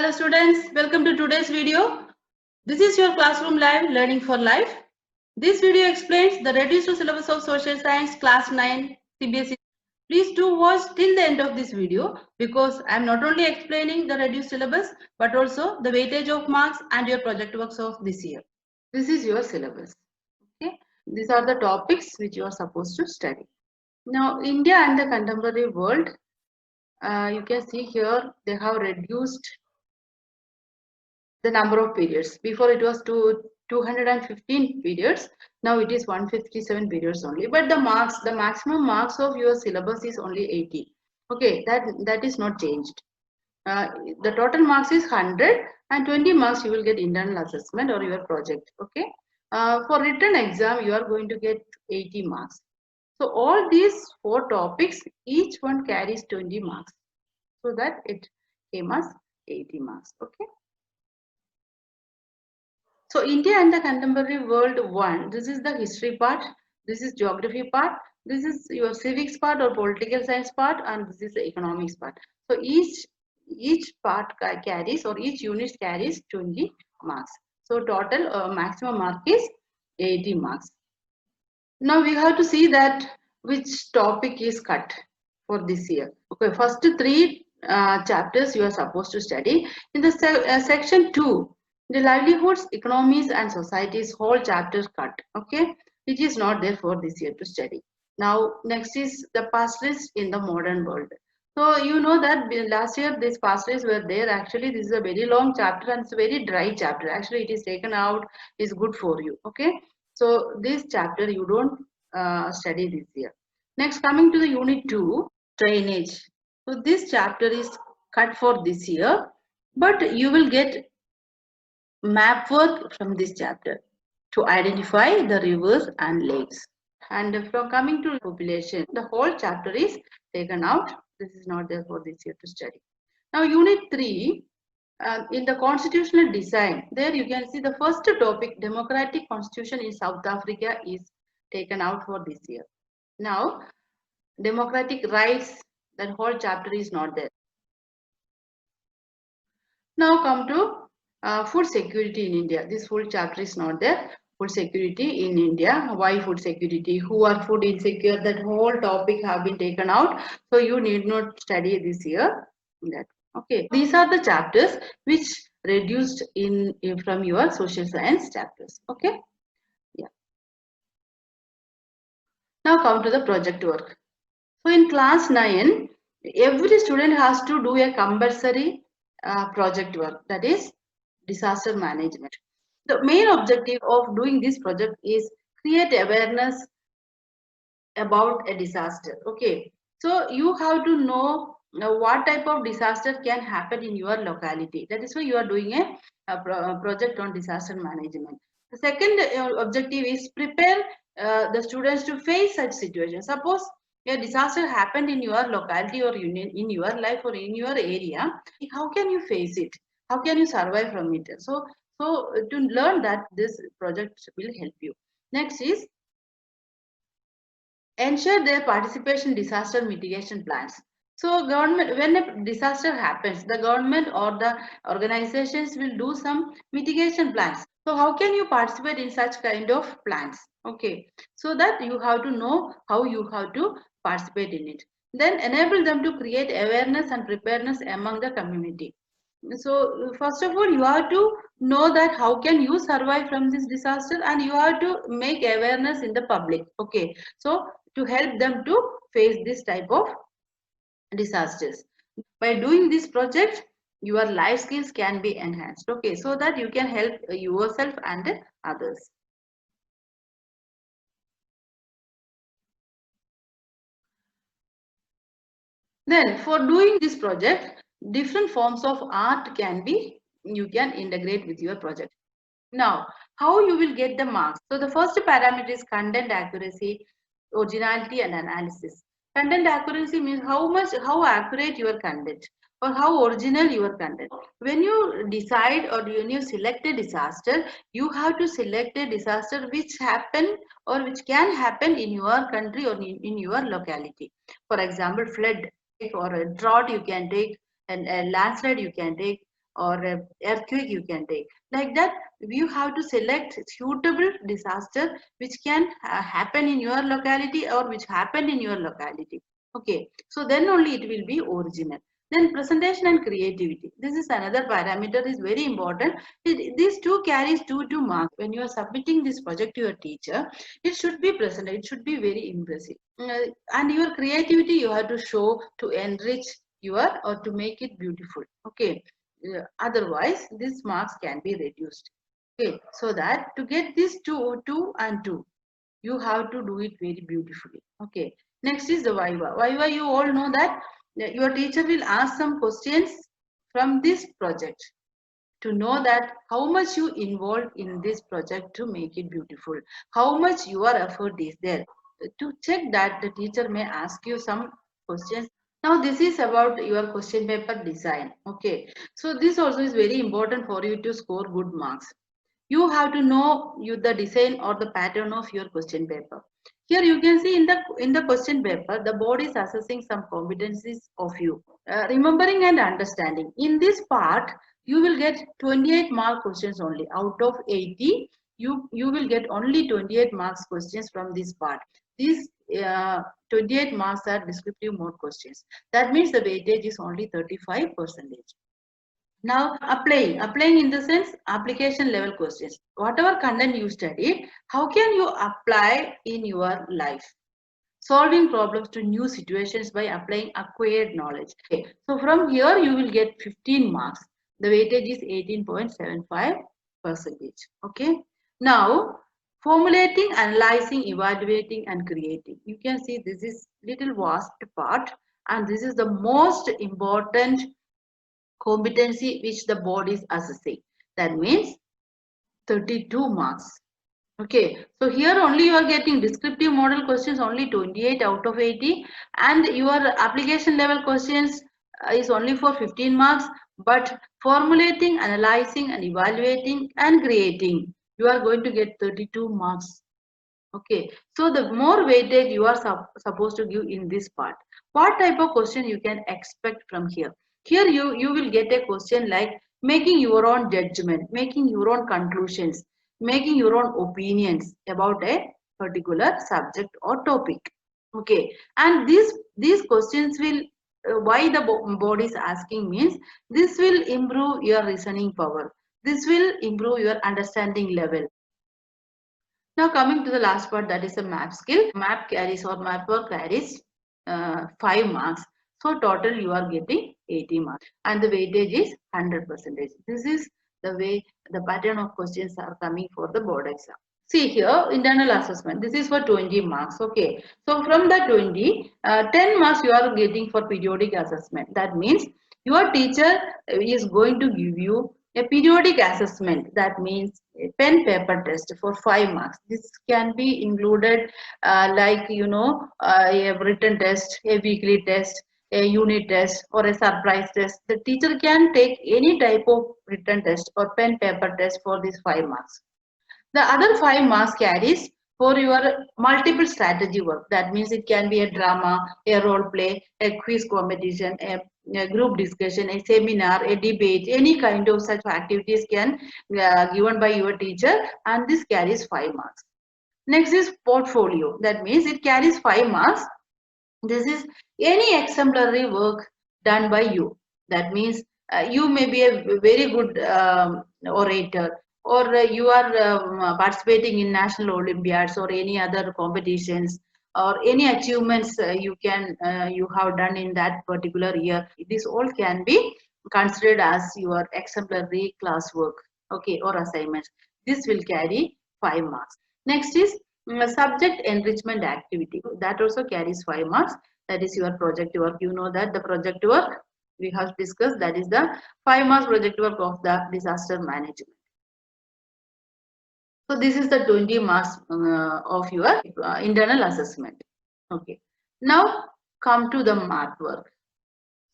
Hello students, welcome to today's video. This is your classroom live learning for life. This video explains the reduced syllabus of social science class 9 CBSE. Please do watch till the end of this video because I am not only explaining the reduced syllabus but also the weightage of marks and your project works of this year. This is your syllabus. Okay, these are the topics which you are supposed to study. Now India and the contemporary world, you can see here they have reduced the number of periods. Before it was 215 periods, now it is 157 periods only. But the marks, the maximum marks of your syllabus is only 80. Okay, that is not changed. The total marks is 100 and 20 marks you will get internal assessment or your project. Okay, for written exam you are going to get 80 marks. So all these 4 topics, each one carries 20 marks. So that it came as 80 marks. Okay. So India and the contemporary world 1, this is the history part, this is geography part, this is your civics part or political science part, and this is the economics part. So each part carries or each unit carries 20 marks. So total maximum mark is 80 marks. Now we have to see that which topic is cut for this year. Okay, first 3 chapters you are supposed to study. In the section 2, the livelihoods, economies and societies, whole chapter cut. Okay, it is not there for this year to study. Now next is the pastoralists in the modern world. So you know that last year these pastoralists were there. Actually this is a very long chapter and it's a very dry chapter. Actually it is taken out, is good for you. Okay, so this chapter you don't study this year. Next, coming to the unit 2, drainage. So this chapter is cut for this year, but you will get map work from this chapter to identify the rivers and lakes. And from coming to population, the whole chapter is taken out. This is not there for this year to study. Now unit 3, in the constitutional design, there you can see the first topic, democratic constitution in South Africa, is taken out for this year. Now democratic rights, that whole chapter is not there. Now come to food security in India. This full chapter is not there. Food security in India. Why food security? Who are food insecure? That whole topic have been taken out. So you need not study this year. That okay. These are the chapters which reduced in from your social science chapters. Okay. Yeah. Now come to the project work. So in class 9, every student has to do a compulsory project work, that is disaster management. The main objective of doing this project is create awareness about a disaster. Okay, so you have to know what type of disaster can happen in your locality. That is why you are doing a project on disaster management. The second objective is prepare the students to face such situations. Suppose a disaster happened in your locality or in your life or in your area, how can you face it? How can you survive from it? So to learn that, this project will help you. Next is ensure their participation in disaster mitigation plans. So government, when a disaster happens, the government or the organizations will do some mitigation plans. So how can you participate in such kind of plans? Okay, so that you have to know how you have to participate in it. Then enable them to create awareness and preparedness among the community. So first of all, you have to know that how can you survive from this disaster, and you have to make awareness in the public. Okay, so to help them to face this type of disasters. By doing this project, your life skills can be enhanced. Okay, so that you can help yourself and others. Then for doing this project, different forms of art can be, you can integrate with your project. Now, how you will get the marks? So the first parameter is content accuracy, originality and analysis. Content accuracy means how accurate your content or how original your content. When you decide or when you select a disaster, you have to select a disaster which happen or which can happen in your country or in your locality. For example, flood or a drought you can take, and a landslide you can take, or earthquake you can take. Like that, you have to select suitable disaster which can happen in your locality or which happened in your locality. Okay, so then only it will be original. Then presentation and creativity. This is another parameter is very important. These two carries 2 marks. When you are submitting this project to your teacher, it should be presented. It should be very impressive. And your creativity you have to show to enrich your or to make it beautiful. Okay. Otherwise, these marks can be reduced. Okay. So that to get this two and 2, you have to do it very beautifully. Okay. Next is the Viva. Viva, you all know that your teacher will ask some questions from this project to know that how much you involved in this project to make it beautiful, how much your effort is there. To check that, the teacher may ask you some questions. Now this is about your question paper design. Okay, so this also is very important for you to score good marks. You have to know the design or the pattern of your question paper. Here you can see in the question paper, the board is assessing some competencies of you. Remembering and understanding. In this part, you will get 28 mark questions only. Out of 80, you will get only 28 marks questions from this part. These 28 marks are descriptive mode questions. That means the weightage is only 35%. Now applying in the sense application level questions. Whatever content you studied, how can you apply in your life? Solving problems to new situations by applying acquired knowledge. Okay. So from here you will get 15 marks. The weightage is 18.75%. Okay. Now formulating, analyzing, evaluating and creating. You can see this is little vast part and this is the most important competency which the board is assessing. That means 32 marks. Okay, so here only you are getting descriptive model questions only 28 out of 80 and your application level questions is only for 15 marks, but formulating, analyzing and evaluating and creating, you are going to get 32 marks. Okay, so the more weightage you are supposed to give in this part. What type of question you can expect from here? Here you will get a question like making your own judgment, making your own conclusions, making your own opinions about a particular subject or topic. Okay, and these questions will why the board is asking means this will improve your reasoning power. This will improve your understanding level. Now coming to the last part, that is a map skill. Map carries or map work carries 5 marks. So total you are getting 80 marks and the weightage is 100%. This is the way the pattern of questions are coming for the board exam. See here, internal assessment. This is for 20 marks. Okay. So from the 20, 10 marks you are getting for periodic assessment. That means your teacher is going to give you a periodic assessment. That means a pen paper test for 5 marks. This can be included like a written test, a weekly test, a unit test or a surprise test. The teacher can take any type of written test or pen paper test for these 5 marks. The other 5 marks carries for your multiple strategy work. That means it can be a drama, a role play, a quiz competition, a group discussion, a seminar, a debate, any kind of such activities can given by your teacher and this carries 5 marks. Next is portfolio. That means it carries 5 marks. This is any exemplary work done by you. That means you may be a very good orator or you are participating in national olympiads or any other competitions or any achievements you have done in that particular year. This all can be considered as your exemplary classwork, okay, or assignments. This will carry 5 marks. Next is subject enrichment activity. That also carries 5 marks. That is your project work. You know that the project work we have discussed, that is the 5 marks project work of the disaster management. So this is the 20 marks of your internal assessment. Okay. Now come to the map work.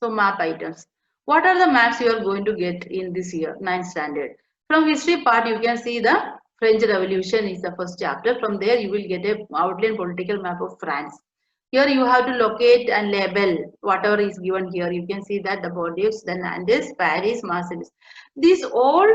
So map items. What are the maps you are going to get in this year, 9th standard? From history part, you can see the French Revolution is the first chapter. From there, you will get a outline political map of France. Here you have to locate and label whatever is given here. You can see that the Bordeaux, the Nantes, Paris, Marseille. These all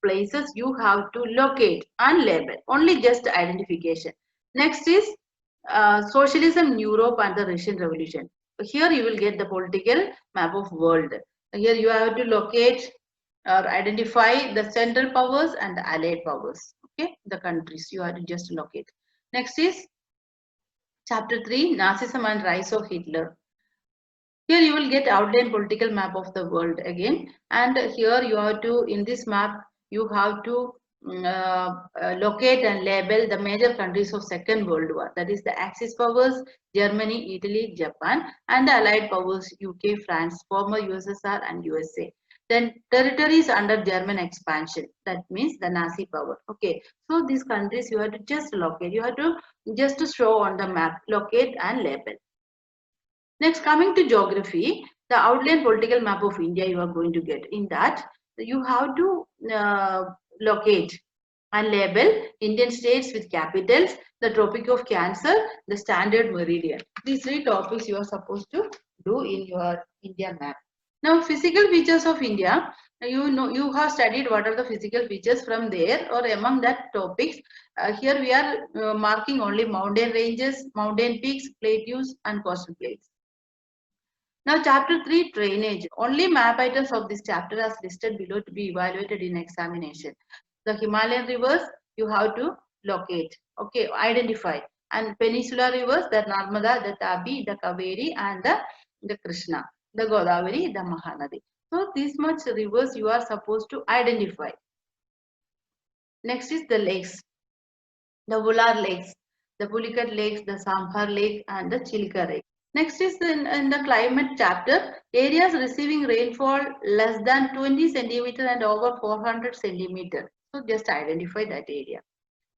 places you have to locate and label. Only just identification. Next is socialism in Europe and the Russian Revolution. Here you will get the political map of world. Here you have to locate or identify the central powers and the allied powers. Okay, the countries you have to just locate. Next is Chapter 3, Nazism and Rise of Hitler. Here you will get outline political map of the world again, and here you have to, in this map, you have to locate and label the major countries of Second World War. That is the Axis powers, Germany, Italy, Japan, and the Allied powers, UK, France, former USSR, and USA. Then territories under German expansion, that means the Nazi power. Okay, so these countries you have to just locate, you have to just show on the map, locate and label. Next, coming to geography, the outline political map of India you are going to get. In that, you have to locate and label Indian states with capitals, the Tropic of Cancer, the standard meridian. These three topics you are supposed to do in your India map. Now, physical features of India, you know, you have studied what are the physical features from there or among that topics. Here we are marking only mountain ranges, mountain peaks, plateaus, and coastal plains. Now, chapter 3, drainage. Only map items of this chapter as listed below to be evaluated in examination. The Himalayan rivers, you have to locate, okay, identify. And peninsular rivers, the Narmada, the Tabi, the Kaveri, and the Krishna, the Godavari, the Mahanadi. So, these much rivers you are supposed to identify. Next is the lakes. The Vular lakes, the Pulicat lakes, the Samphar lake, and the Chilka lake. Next is in the climate chapter, areas receiving rainfall less than 20 centimeter and over 400 centimeter. So just identify that area.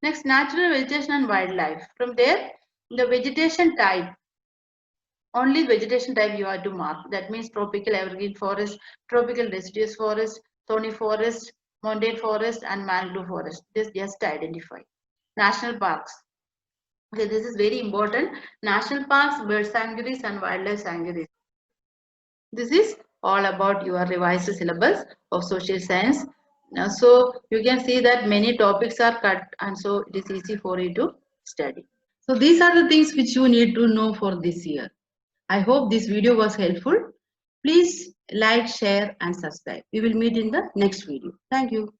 Next, natural vegetation and wildlife. From there, the vegetation type, only vegetation type you have to mark. That means tropical evergreen forest, tropical deciduous forest, thorny forest, montane forest, and mangrove forest. Just identify. National parks. Okay, this is very important. National parks, bird sanctuaries, and wildlife sanctuaries. This is all about your revised syllabus of social science. Now, so you can see that many topics are cut, and so it is easy for you to study. So these are the things which you need to know for this year. I hope this video was helpful. Please like, share, and subscribe. We will meet in the next video. Thank you.